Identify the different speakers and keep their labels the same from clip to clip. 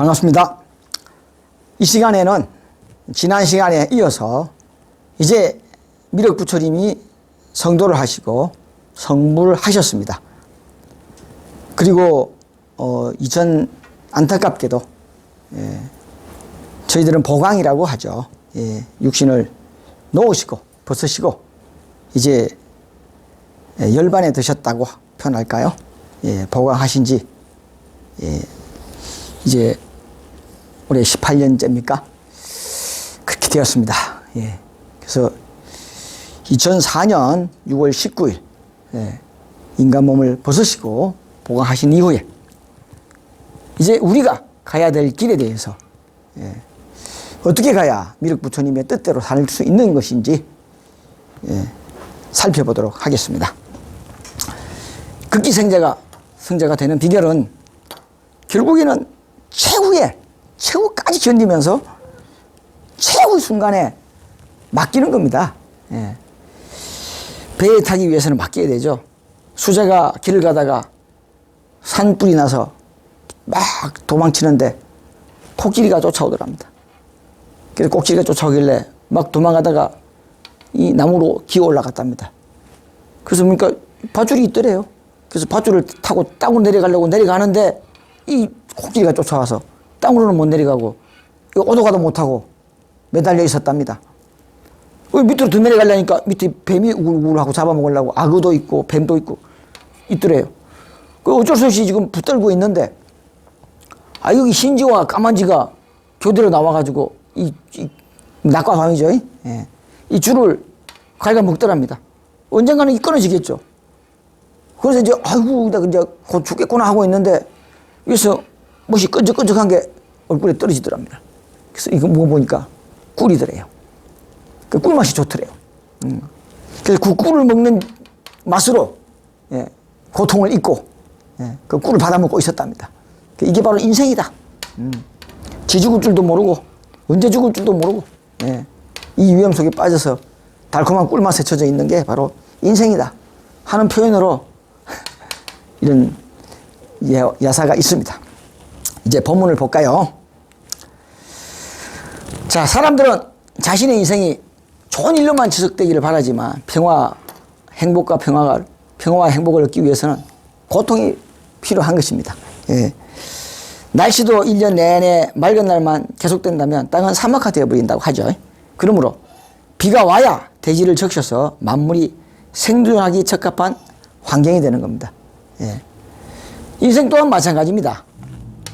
Speaker 1: 반갑습니다. 이 시간에는 지난 시간에 이어서 이제 미륵부처님이 성도를 하시고 성불을 하셨습니다. 그리고 안타깝게도 저희들은 보강이라고 하죠. 육신을 놓으시고 벗으시고 이제 열반에 드셨다고 표현할까요? 보강하신 지 이제 올해 18년째입니까? 그렇게 되었습니다. 그래서 2004년 6월 19일 인간 몸을 벗으시고 보강하신 이후에 이제 우리가 가야 될 길에 대해서 어떻게 가야 미륵부처님의 뜻대로 살 수 있는 것인지 살펴보도록 하겠습니다. 극기성자가 되는 비결은 결국에는 최후까지 견디면서 최후 순간에 맡기는 겁니다. 배에 타기 위해서는 맡겨야 되죠. 수자가 길을 가다가 산불이 나서 막 도망치는데 코끼리가 쫓아오더랍니다. 그래서 코끼리가 쫓아오길래 막 도망가다가 이 나무로 기어 올라갔답니다. 그래서 보니까 밧줄이 있더래요. 그래서 밧줄을 타고 땅으로 내려가려고 내려가는데 이 코끼리가 쫓아와서 땅으로는 못 내려가고 오도 가도 못하고 매달려 있었답니다. 밑으로 더 내려가려니까 밑에 뱀이 우글우글하고 잡아먹으려고 악어도 있고 뱀도 있고 있더래요. 어쩔 수 없이 지금 붙들고 있는데 여기 흰지와 까만지가 교대로 나와가지고 이 낮과 밤이죠. 이 줄을 갉아먹더랍니다. 언젠가는 이 끊어지겠죠. 그래서 이제 나 이제 곧 죽겠구나 하고 있는데 여기서 못이 끈적끈적한 게 얼굴에 떨어지더랍니다. 그래서 이거 먹어보니까 꿀이더래요. 그 꿀맛이 좋더래요. 그래서 그 꿀을 먹는 맛으로 고통을 잊고 그 꿀을 받아먹고 있었답니다. 이게 바로 인생이다. 지 죽을 줄도 모르고 언제 죽을 줄도 모르고 이 위험 속에 빠져서 달콤한 꿀맛에 젖어 있는 게 바로 인생이다 하는 표현으로 이런 야사가 있습니다. 이제 본문을 볼까요? 자, 사람들은 자신의 인생이 좋은 일로만 지속되기를 바라지만 평화와 행복을 얻기 위해서는 고통이 필요한 것입니다. 날씨도 1년 내내 맑은 날만 계속된다면 땅은 사막화 되어버린다고 하죠. 그러므로 비가 와야 대지를 적셔서 만물이 생존하기 적합한 환경이 되는 겁니다. 인생 또한 마찬가지입니다.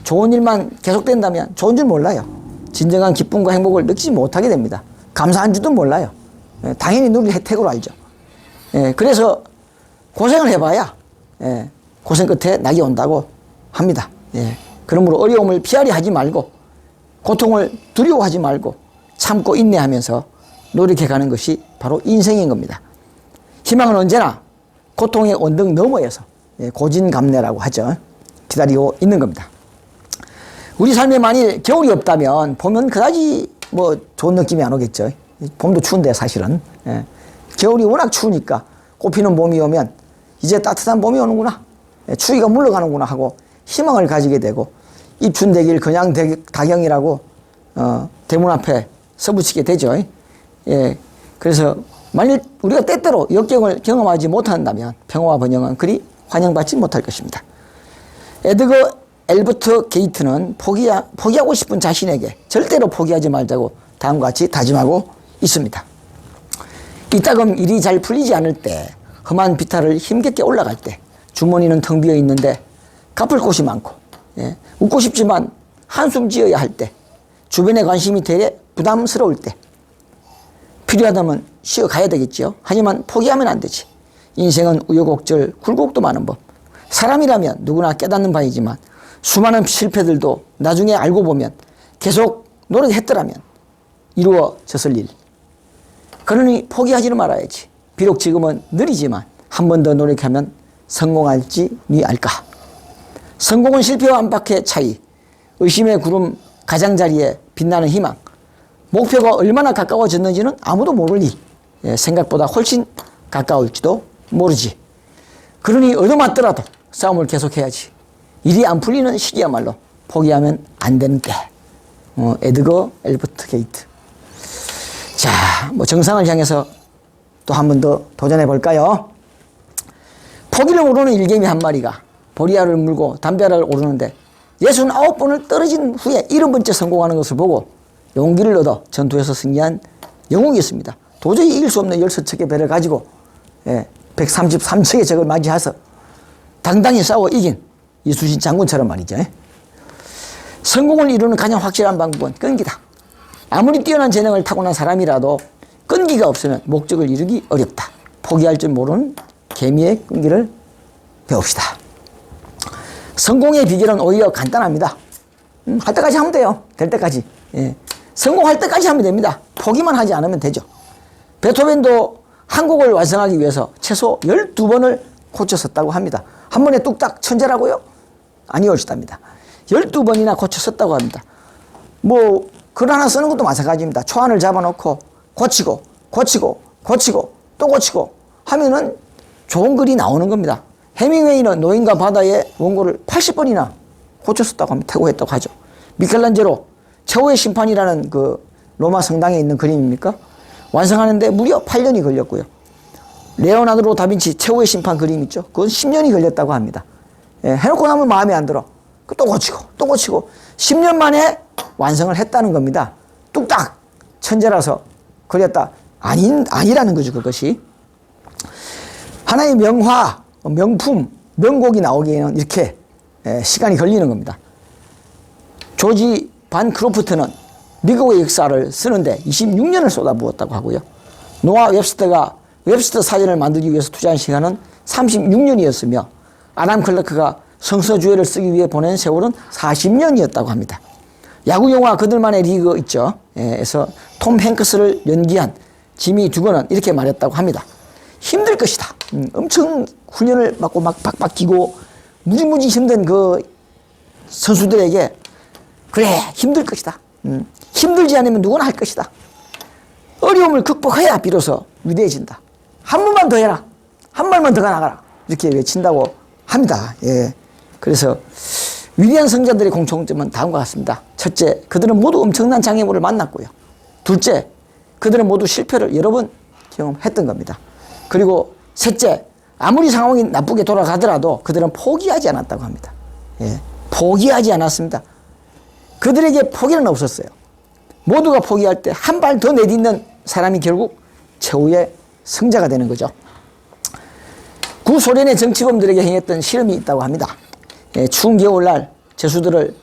Speaker 1: 좋은 일만 계속된다면 좋은 줄 몰라요. 진정한 기쁨과 행복을 느끼지 못하게 됩니다. 감사한 줄도 몰라요. 당연히 누릴 혜택으로 알죠. 그래서 고생을 해봐야 고생 끝에 낙이 온다고 합니다. 그러므로 어려움을 피하려 하지 말고 고통을 두려워하지 말고 참고 인내하면서 노력해가는 것이 바로 인생인 겁니다. 희망은 언제나 고통의 언덕 너머에서 고진감래라고 하죠. 기다리고 있는 겁니다. 우리 삶에 만일 겨울이 없다면 봄은 그다지 좋은 느낌이 안 오겠죠. 봄도 추운데 사실은. 겨울이 워낙 추우니까 꽃피는 봄이 오면 이제 따뜻한 봄이 오는구나. 추위가 물러가는구나 하고 희망을 가지게 되고 입춘대길 그냥 다경이라고 대문 앞에 서붙이게 되죠. 그래서 만일 우리가 때때로 역경을 경험하지 못한다면 평화와 번영은 그리 환영받지 못할 것입니다. 에드거 엘버트 게이트는 포기하고 싶은 자신에게 절대로 포기하지 말자고 다음과 같이 다짐하고 있습니다. 이따금 일이 잘 풀리지 않을 때, 험한 비탈을 힘겹게 올라갈 때, 주머니는 텅 비어 있는데 갚을 곳이 많고 웃고 싶지만 한숨 지어야 할 때, 주변의 관심이 되레 부담스러울 때 필요하다면 쉬어가야 되겠죠. 하지만 포기하면 안 되지. 인생은 우여곡절 굴곡도 많은 법. 사람이라면 누구나 깨닫는 바이지만 수많은 실패들도 나중에 알고 보면 계속 노력했더라면 이루어졌을 일. 그러니 포기하지는 말아야지. 비록 지금은 느리지만 한 번 더 노력하면 성공할지 니 알까. 성공은 실패와 안팎의 차이, 의심의 구름 가장자리에 빛나는 희망, 목표가 얼마나 가까워졌는지는 아무도 모를 일, 생각보다 훨씬 가까울지도 모르지. 그러니 얻어맞더라도 싸움을 계속해야지. 일이 안 풀리는 시기야말로 포기하면 안 되는 때. 에드거 엘버트 게이트. 자, 뭐 정상을 향해서 또 한 번 더 도전해 볼까요? 포기를 모르는 일개미 한 마리가 보리알을 물고 담벼락을 오르는데 69번을 떨어진 후에 70번째 성공하는 것을 보고 용기를 얻어 전투에서 승리한 영웅이 있습니다. 도저히 이길 수 없는 16척의 배를 가지고 133척의 적을 맞이해서 당당히 싸워 이긴 이수신 장군처럼 말이죠. 성공을 이루는 가장 확실한 방법은 끈기다. 아무리 뛰어난 재능을 타고난 사람이라도 끈기가 없으면 목적을 이루기 어렵다. 포기할 줄 모르는 개미의 끈기를 배웁시다. 성공의 비결은 오히려 간단합니다. 할 때까지 하면 돼요. 될 때까지. 성공할 때까지 하면 됩니다. 포기만 하지 않으면 되죠. 베토벤도 한 곡을 완성하기 위해서 최소 12번을 고쳤었다고 합니다. 한 번에 뚝딱 천재라고요? 아니었답니다. 12번이나 고쳤었다고 합니다. 뭐 글 하나 쓰는 것도 마찬가지입니다. 초안을 잡아놓고 고치고 또 고치고 하면은 좋은 글이 나오는 겁니다. 해밍웨이는 노인과 바다의 원고를 80번이나 고쳤었다고 합니다. 태고했다고 하죠. 미켈란젤로 최후의 심판이라는 그 로마 성당에 있는 그림입니까? 완성하는데 무려 8년이 걸렸고요. 레오나르도 다빈치 최후의 심판 그림 있죠? 그건 10년이 걸렸다고 합니다. 해놓고 나면 마음에 안 들어. 또 고치고 10년 만에 완성을 했다는 겁니다. 뚝딱 천재라서 그렸다. 아니라는 거죠, 그것이. 하나의 명화, 명품, 명곡이 나오기에는 이렇게 시간이 걸리는 겁니다. 조지 반 크로프트는 미국의 역사를 쓰는데 26년을 쏟아부었다고 하고요. 노아 웹스터가 웹스터 사전을 만들기 위해서 투자한 시간은 36년이었으며 아담 클러크가 성서주의를 쓰기 위해 보낸 세월은 40년이었다고 합니다. 야구 영화 그들만의 리그 있죠. 에서 톰 행크스를 연기한 지미 두건은 이렇게 말했다고 합니다. 힘들 것이다. 엄청 훈련을 받고 막 박박 기고 무지무지 힘든 그 선수들에게 그래 힘들 것이다. 힘들지 않으면 누구나 할 것이다. 어려움을 극복해야 비로소 위대해진다. 한 번만 더 해라. 한 발만 더 나가라. 이렇게 외친다고 합니다. 그래서 위대한 성자들의 공통점은 다음과 같습니다. 첫째, 그들은 모두 엄청난 장애물을 만났고요. 둘째, 그들은 모두 실패를 여러 번 경험했던 겁니다. 그리고 셋째, 아무리 상황이 나쁘게 돌아가더라도 그들은 포기하지 않았다고 합니다. 포기하지 않았습니다. 그들에게 포기는 없었어요. 모두가 포기할 때 한 발 더 내딛는 사람이 결국 최후의 승자가 되는 거죠. 구소련의 정치범들에게 행했던 실험이 있다고 합니다. 추운 겨울날 죄수들을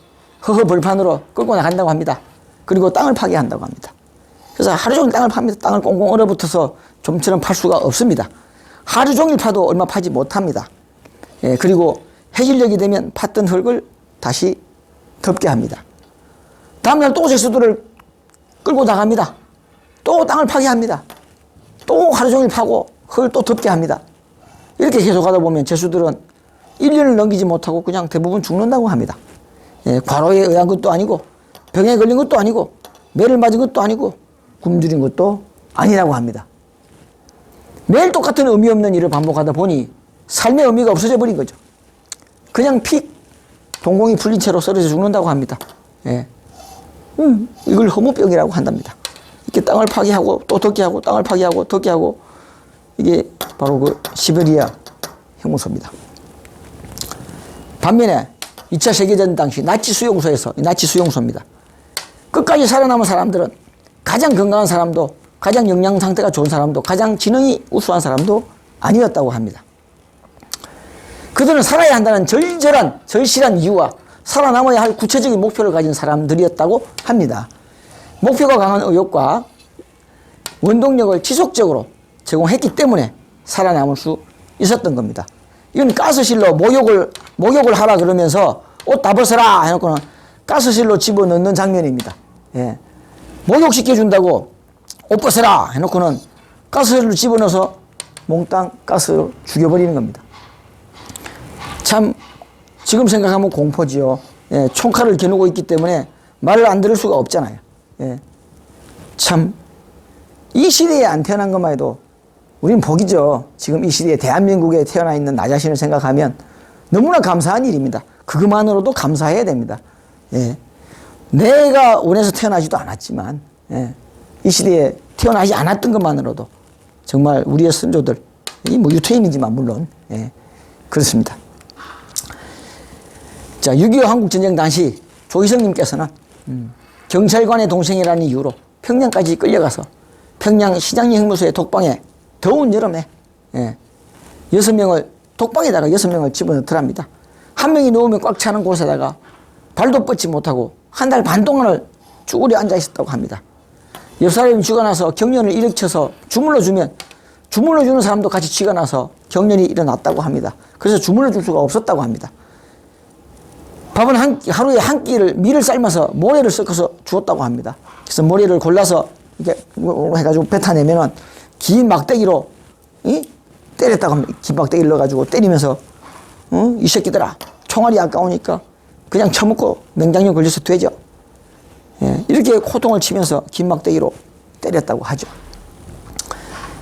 Speaker 1: 허허벌판으로 끌고 나간다고 합니다. 그리고 땅을 파게 한다고 합니다. 그래서 하루 종일 땅을 팝니다. 땅을 꽁꽁 얼어붙어서 좀처럼 팔 수가 없습니다. 하루 종일 파도 얼마 파지 못합니다. 그리고 해질녘이 되면 팠던 흙을 다시 덮게 합니다. 다음날 또 죄수들을 끌고 나갑니다. 또 땅을 파게 합니다. 또 하루 종일 파고 흙을 또 덮게 합니다. 이렇게 계속 하다 보면 죄수들은 1년을 넘기지 못하고 그냥 대부분 죽는다고 합니다. 과로에 의한 것도 아니고 병에 걸린 것도 아니고 매를 맞은 것도 아니고 굶주린 것도 아니라고 합니다. 매일 똑같은 의미 없는 일을 반복하다 보니 삶의 의미가 없어져 버린 거죠. 그냥 픽 동공이 풀린 채로 쓰러져 죽는다고 합니다. 이걸 허무병이라고 한답니다. 이렇게 땅을 파괴하고 또 덮게 하고 땅을 파괴하고 덮게 하고 이게 바로 그 시베리아 형무소입니다. 반면에 2차 세계대전 당시 나치 수용소입니다. 끝까지 살아남은 사람들은 가장 건강한 사람도 가장 영양 상태가 좋은 사람도 가장 지능이 우수한 사람도 아니었다고 합니다. 그들은 살아야 한다는 절실한 이유와 살아남아야 할 구체적인 목표를 가진 사람들이었다고 합니다. 목표가 강한 의욕과 원동력을 지속적으로 제공했기 때문에 살아남을 수 있었던 겁니다. 이건 가스실로 목욕을 하라 그러면서 옷 다 벗어라 해놓고는 가스실로 집어넣는 장면입니다. 목욕시켜준다고 옷 벗어라 해놓고는 가스실로 집어넣어서 몽땅 가스로 죽여버리는 겁니다. 참 지금 생각하면 공포지요. 총칼을 겨누고 있기 때문에 말을 안 들을 수가 없잖아요. 참 이 시대에 안 태어난 것만 해도 우린 복이죠. 지금 이 시대에 대한민국에 태어나 있는 나 자신을 생각하면 너무나 감사한 일입니다. 그것만으로도 감사해야 됩니다. 예. 내가 원해서 태어나지도 않았지만, 예. 이 시대에 태어나지 않았던 것만으로도 정말 우리의 선조들, 이 뭐 유태인이지만 물론, 예. 그렇습니다. 자, 6.25 한국전쟁 당시 조희성님께서는 경찰관의 동생이라는 이유로 평양까지 끌려가서 평양 시장리 형무소의 독방에 더운 여름에 6명을 독방에다가 6명을 집어넣더랍니다. 한 명이 누우면 꽉 차는 곳에다가 발도 뻗지 못하고 한 달 반 동안을 쭈그려 앉아 있었다고 합니다. 옆 사람이 쥐가 나서 경련을 일으켜서 주물러 주면 주물러 주는 사람도 같이 쥐가 나서 경련이 일어났다고 합니다. 그래서 주물러 줄 수가 없었다고 합니다. 밥은 하루에 한 끼를 밀을 삶아서 모래를 섞어서 주었다고 합니다. 그래서 모래를 골라서 이렇게 해가지고 뱉어내면은 긴 막대기로 때렸다고 합니다. 긴 막대기를 넣어가지고 때리면서 이 새끼들아 총알이 아까우니까 그냥 처먹고 맹장염 걸려서 되죠. 예, 이렇게 호통을 치면서 긴 막대기로 때렸다고 하죠.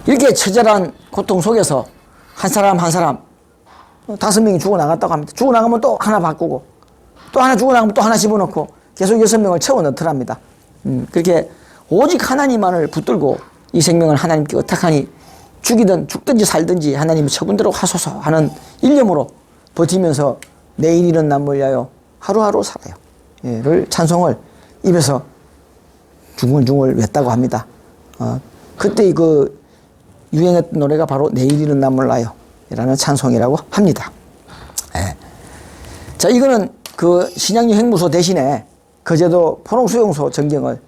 Speaker 1: 이렇게 처절한 고통 속에서 한 사람 한 사람 5명이 죽어나갔다고 합니다. 죽어나가면 또 하나 바꾸고 또 하나 죽어나가면 또 하나 집어넣고 계속 6명을 채워 넣더랍니다. 그렇게 오직 하나님만을 붙들고 이 생명을 하나님께 어떡하니 죽이든 죽든지 살든지 하나님의 처분대로 하소서 하는 일념으로 버티면서 내일 이른 남을 위하여 하루하루 살아요. 를 찬송을 입에서 중얼중얼 외웠다고 합니다. 그때 그 유행했던 노래가 바로 내일 이른 날 몰라요 라는 찬송이라고 합니다. 예. 자, 이거는 그 신양리 형무소 대신에 거제도 포농수용소 전경을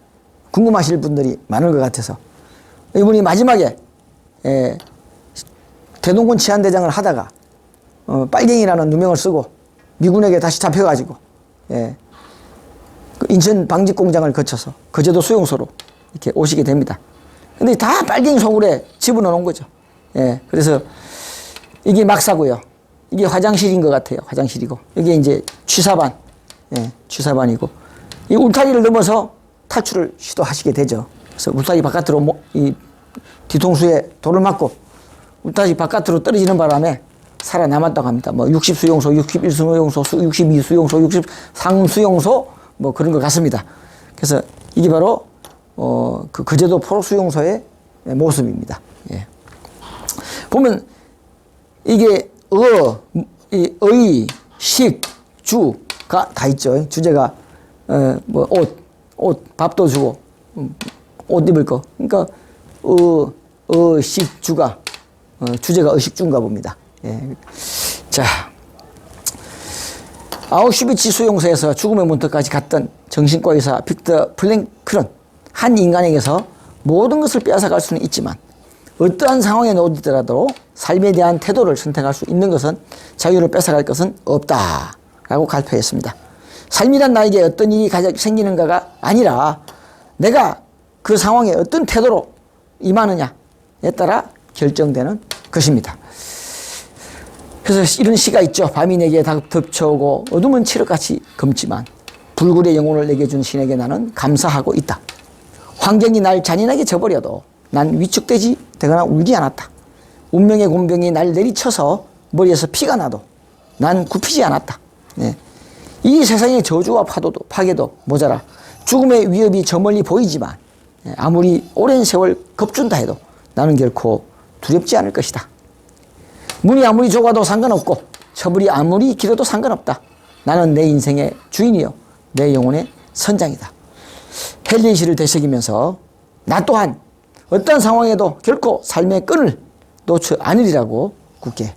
Speaker 1: 궁금하실 분들이 많을 것 같아서 이분이 마지막에 대동군 치안대장을 하다가 빨갱이라는 누명을 쓰고 미군에게 다시 잡혀가지고 그 인천 방직공장을 거쳐서 거제도 수용소로 이렇게 오시게 됩니다. 근데 다 빨갱이 소굴에 집어넣어 놓은 거죠. 그래서 이게 막사고요. 이게 화장실인 것 같아요. 화장실이고 이게 이제 취사반, 취사반이고 이 울타리를 넘어서 탈출을 시도하시게 되죠. 그래서 울타리 바깥으로 이 뒤통수에 돌을 맞고 울타리 바깥으로 떨어지는 바람에 살아남았다고 합니다. 뭐 60수용소, 61수용소, 62수용소, 63수용소 뭐 그런 것 같습니다. 그래서 이게 바로 그 거제도 포로수용소의 모습입니다. 예. 보면 이게 의, 식, 주가 다 있죠. 주제가 뭐 옷, 밥도 주고 옷 입을 거. 그러니까 식, 주가 주제가 의식주인가 봅니다. 예. 자, 아우슈비츠 수용소에서 죽음의 문턱까지 갔던 정신과 의사 빅터 프랭클은 한 인간에게서 모든 것을 빼앗아갈 수는 있지만 어떠한 상황에 놓이더라도 삶에 대한 태도를 선택할 수 있는 것은 자유를 뺏어갈 것은 없다라고 발표했습니다. 삶이란 나에게 어떤 일이 생기는가가 아니라 내가 그 상황에 어떤 태도로 임하느냐에 따라 결정되는 것입니다. 그래서 이런 시가 있죠. 밤이 내게 덮쳐오고 어둠은 칠흑같이 검지만 불굴의 영혼을 내게 준 신에게 나는 감사하고 있다. 환경이 날 잔인하게 져버려도 난 위축되지 되거나 울지 않았다. 운명의 곤병이 날 내리쳐서 머리에서 피가 나도 난 굽히지 않았다. 이 세상의 저주와 파괴도 모자라 죽음의 위협이 저 멀리 보이지만 아무리 오랜 세월 겁준다 해도 나는 결코 두렵지 않을 것이다. 문이 아무리 좁아도 상관없고 처벌이 아무리 길어도 상관없다. 나는 내 인생의 주인이요 내 영혼의 선장이다. 헨리 시를 되새기면서 나 또한 어떤 상황에도 결코 삶의 끈을 놓지 않으리라고 굳게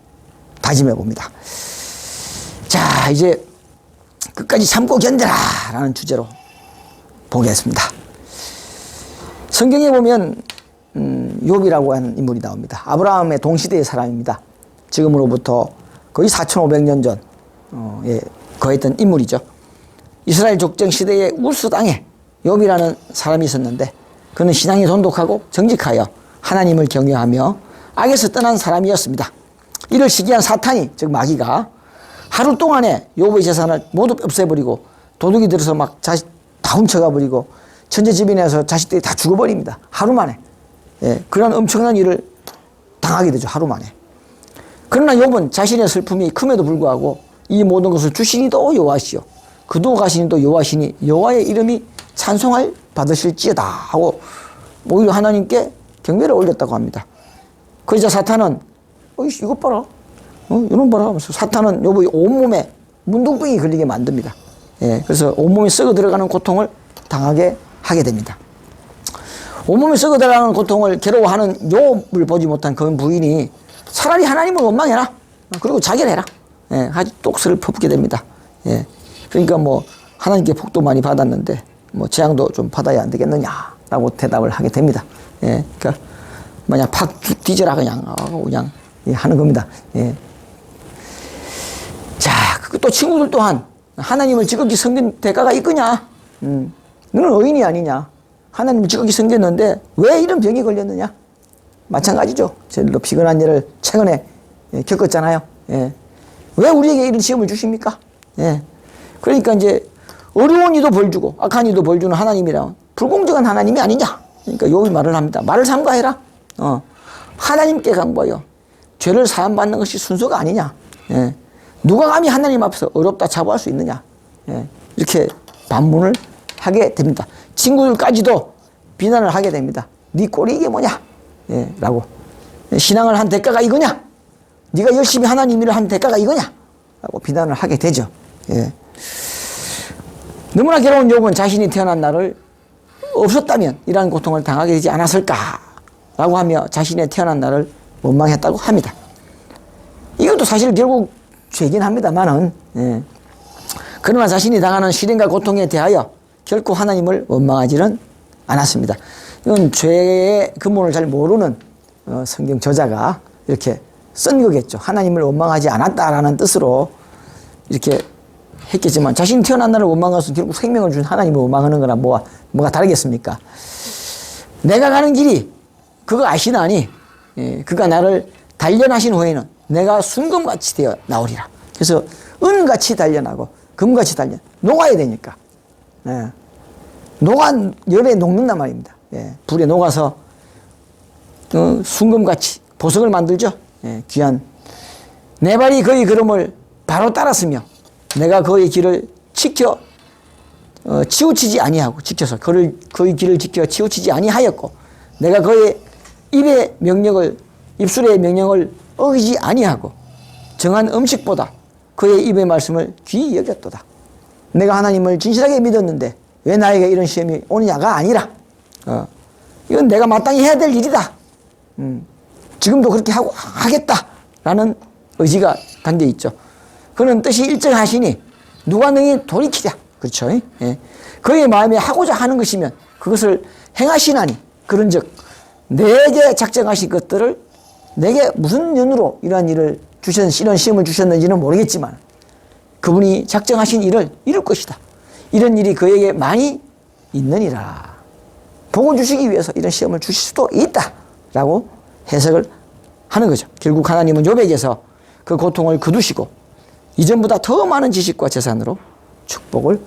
Speaker 1: 다짐해 봅니다. 자, 이제 끝까지 참고 견뎌라 라는 주제로 보겠습니다. 성경에 보면 욥이라고 하는 인물이 나옵니다. 아브라함의 동시대의 사람입니다. 지금으로부터 거의 4,500년 전에 거했던 인물이죠. 이스라엘 족정 시대의 우스 땅에 욥이라는 사람이 있었는데 그는 신앙이 돈독하고 정직하여 하나님을 경외하며 악에서 떠난 사람이었습니다. 이를 시기한 사탄이 즉 마귀가 하루 동안에 욥의 재산을 모두 없애버리고 도둑이 들어서 막 자식 다 훔쳐가 버리고 천재지변에서 자식들이 다 죽어버립니다. 하루 만에. 그런 엄청난 일을 당하게 되죠. 하루 만에. 그러나 욥은 자신의 슬픔이 큼에도 불구하고 이 모든 것을 주시니도 여호와시오 그도 가시니 또 여호와시니 여호와의 이름이 찬송할 받으실지어다 하고 오히려 하나님께 경배를 올렸다고 합니다. 그러자 사탄은 이것 봐라, 이놈 봐라 하면서 사탄은 여보 온몸에 문둥병이 걸리게 만듭니다. 예, 그래서 온몸이 썩어 들어가는 고통을 당하게 하게 됩니다. 온몸이 썩어 들어가는 고통을 괴로워하는 욥을 보지 못한 그 부인이 차라리 하나님을 원망해라, 그리고 자결해라, 예, 아주 똑스를 퍼붓게 됩니다. 예, 그러니까 뭐 하나님께 복도 많이 받았는데 뭐 재앙도 좀 받아야 안 되겠느냐라고 대답을 하게 됩니다. 예, 그러니까 만약 팍 뒤져라 그냥 하는 겁니다. 예. 자, 또 친구들 또한 하나님을 지극히 섬긴 대가가 있거냐? 너는 의인이 아니냐? 하나님을 지극히 섬겼는데 왜 이런 병이 걸렸느냐? 마찬가지죠. 저희들도 피곤한 일을 최근에 겪었잖아요. 예. 왜 우리에게 이런 시험을 주십니까? 예. 그러니까 이제 어려운 이도 벌 주고 악한 이도 벌 주는 하나님이라 불공정한 하나님이 아니냐? 그러니까 욥이 말을 합니다. 말을 삼가해라. 하나님께 강구하여 죄를 사함받는 것이 순서가 아니냐? 예. 누가 감히 하나님 앞에서 어렵다 자부할 수 있느냐? 예. 이렇게 반문을 하게 됩니다. 친구들까지도 비난을 하게 됩니다. 네 꼴이 이게 뭐냐? 예, 라고. 신앙을 한 대가가 이거냐? 네가 열심히 하나님 일을 한 대가가 이거냐? 라고 비난을 하게 되죠. 예. 너무나 괴로운 욥은 자신이 태어난 날을 없었다면 이러한 고통을 당하게 되지 않았을까라고 하며 자신의 태어난 날을 원망했다고 합니다. 이것도 사실 결국 죄긴 합니다만은, 예. 그러나 자신이 당하는 시련과 고통에 대하여 결코 하나님을 원망하지는 않았습니다. 이건 죄의 근본을 잘 모르는 성경 저자가 이렇게 쓴 거겠죠. 하나님을 원망하지 않았다라는 뜻으로 이렇게 했겠지만 자신이 태어난 날을 원망한 것은 결국 생명을 준 하나님을 원망하는 거랑 뭐가 다르겠습니까? 내가 가는 길이 그거 아시나니, 예, 그가 나를 단련하신 후에는 내가 순금같이 되어 나오리라. 그래서 은같이 단련하고 금같이 단련, 녹아야 되니까. 예. 열에 녹는단 말입니다. 예. 불에 녹아서 순금같이 보석을 만들죠. 예. 귀한 내 발이 그의 걸음을 바로 따랐으며 내가 그의 길을 지켜 치우치지 아니하고 지켜서 그의 길을 지켜 치우치지 아니하였고 내가 그의 입술의 명령을 어기지 아니하고 정한 음식보다 그의 입의 말씀을 귀히 여겼도다. 내가 하나님을 진실하게 믿었는데 왜 나에게 이런 시험이 오느냐가 아니라 이건 내가 마땅히 해야 될 일이다. 지금도 그렇게 하겠다라는 의지가 담겨 있죠. 그는 뜻이 일정하시니 누가 능히 돌이키랴. 그렇죠. 예. 그의 마음에 하고자 하는 것이면 그것을 행하시나니 그런즉 내게 작정하신 것들을 내게 무슨 연으로 이러한 시험을 주셨는지는 모르겠지만 그분이 작정하신 일을 이룰 것이다. 이런 일이 그에게 많이 있느니라. 복을 주시기 위해서 이런 시험을 주실 수도 있다라고 해석을 하는 거죠. 결국 하나님은 욥에게서 그 고통을 거두시고 이전보다 더 많은 지식과 재산으로 축복을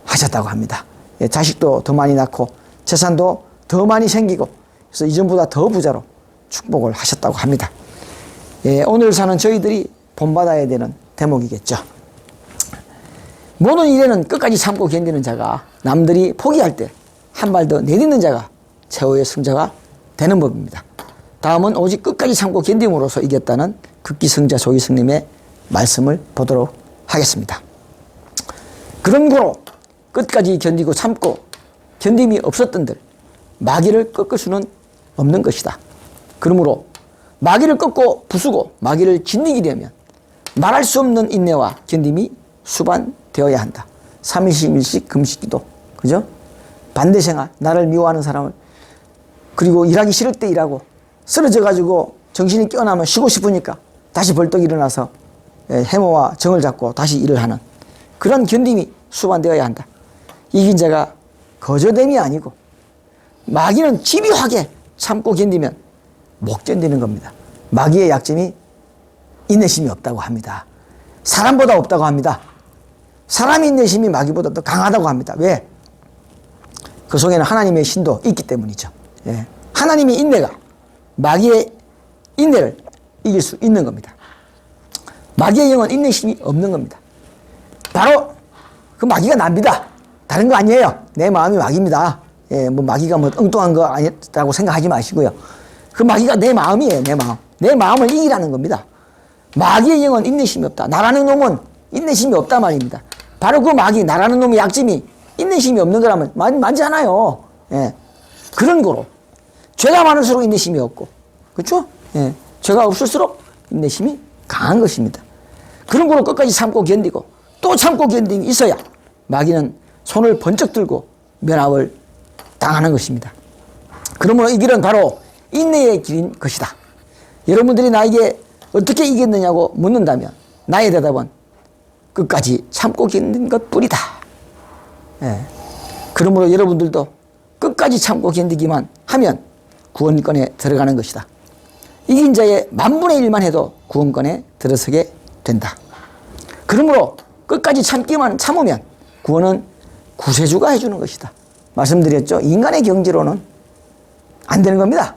Speaker 1: 하셨다고 합니다. 예, 자식도 더 많이 낳고 재산도 더 많이 생기고 그래서 이전보다 더 부자로 축복을 하셨다고 합니다. 예, 오늘 사는 저희들이 본받아야 되는 대목이겠죠. 모든 일에는 끝까지 참고 견디는 자가 남들이 포기할 때 한 발 더 내딛는 자가 최후의 승자가 되는 법입니다. 다음은 오직 끝까지 참고 견딤으로써 이겼다는 극기승자 조기승님의 말씀을 보도록 하겠습니다. 그런 고로 끝까지 견디고 참고 견딤이 없었던들 마귀를 꺾을 수는 없는 것이다. 그러므로 마귀를 꺾고 부수고 마귀를 짓이기려면 말할 수 없는 인내와 견딤이 수반되어야 한다. 3일씩 금식기도, 그죠? 반대생활, 나를 미워하는 사람을, 그리고 일하기 싫을 때 일하고 쓰러져가지고 정신이 깨어나면 쉬고 싶으니까 다시 벌떡 일어나서 해모와 정을 잡고 다시 일을 하는 그런 견딤이 수반되어야 한다. 이긴 자가 거저됨이 아니고 마귀는 집요하게 참고 견디면 못 견디는 겁니다. 마귀의 약점이 인내심이 없다고 합니다. 사람보다 없다고 합니다. 사람의 인내심이 마귀보다 더 강하다고 합니다. 왜? 그 속에는 하나님의 신도 있기 때문이죠. 예. 하나님의 인내가 마귀의 인내를 이길 수 있는 겁니다. 마귀의 영은 인내심이 없는 겁니다. 바로 그 마귀가 납니다. 다른 거 아니에요. 내 마음이 마귀입니다. 예, 뭐 마귀가 뭐 엉뚱한 거 아니라고 생각하지 마시고요. 그 마귀가 내 마음이에요. 내 마음. 내 마음을 이기라는 겁니다. 마귀의 영은 인내심이 없다. 나라는 놈은 인내심이 없다 말입니다. 바로 그 마귀, 나라는 놈의 약점이 인내심이 없는 거라면 맞잖아요. 예. 그런 거로. 죄가 많을수록 인내심이 없고, 그렇죠? 예. 죄가 없을수록 인내심이 강한 것입니다. 그런 거로 끝까지 참고 견디고, 또 참고 견디기 있어야 마귀는 손을 번쩍 들고 면합을 당하는 것입니다. 그러므로 이 길은 바로 인내의 길인 것이다. 여러분들이 나에게 어떻게 이겼느냐고 묻는다면 나의 대답은 끝까지 참고 견딘 것뿐이다. 예. 그러므로 여러분들도 끝까지 참고 견디기만 하면 구원권에 들어가는 것이다. 이긴 자의 10,000,000,000만 해도 구원권에 들어서게 된다. 그러므로 끝까지 참으면 구원은 구세주가 해주는 것이다. 말씀드렸죠. 인간의 경지로는 안 되는 겁니다.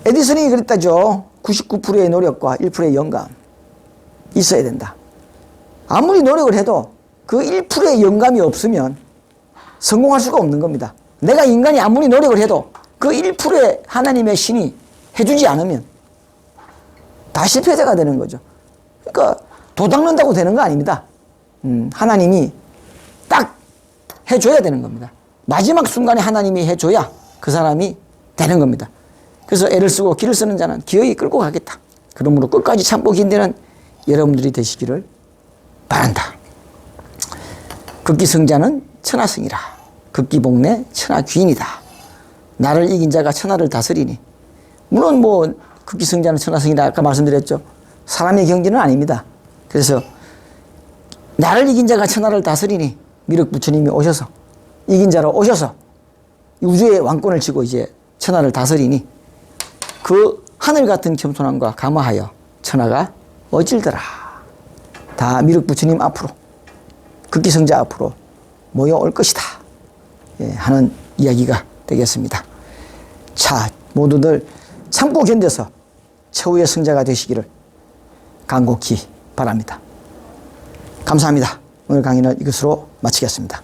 Speaker 1: 에디슨이 그랬다죠. 99%의 노력과 1%의 영감 있어야 된다. 아무리 노력을 해도 그 1%의 영감이 없으면 성공할 수가 없는 겁니다. 내가 인간이 아무리 노력을 해도 그 1%의 하나님의 신이 해주지 않으면 다 실패자가 되는 거죠. 그러니까 도닦는다고 되는 거 아닙니다. 하나님이 딱 해줘야 되는 겁니다. 마지막 순간에 하나님이 해줘야 그 사람이 되는 겁니다. 그래서 애를 쓰고 기를 쓰는 자는 기어이 끌고 가겠다. 그러므로 끝까지 참고 견디는 여러분들이 되시기를 바란다. 극기성자는 천하성이라. 극기복내 천하귀인이다. 나를 이긴 자가 천하를 다스리니. 물론 뭐 극기성자는 천하성이다 아까 말씀드렸죠. 사람의 경지는 아닙니다. 그래서 나를 이긴 자가 천하를 다스리니 미륵 부처님이 오셔서 이긴 자로 오셔서 우주의 왕권을 쥐고 이제 천하를 다스리니 그 하늘 같은 겸손함과 감화하여 천하가 어질더라. 다 미륵 부처님 앞으로 극기성자 앞으로 모여올 것이다. 예, 하는 이야기가 되겠습니다. 자, 모두들 참고 견뎌서 최후의 승자가 되시기를 간곡히 바랍니다. 감사합니다. 오늘 강의는 이것으로 마치겠습니다.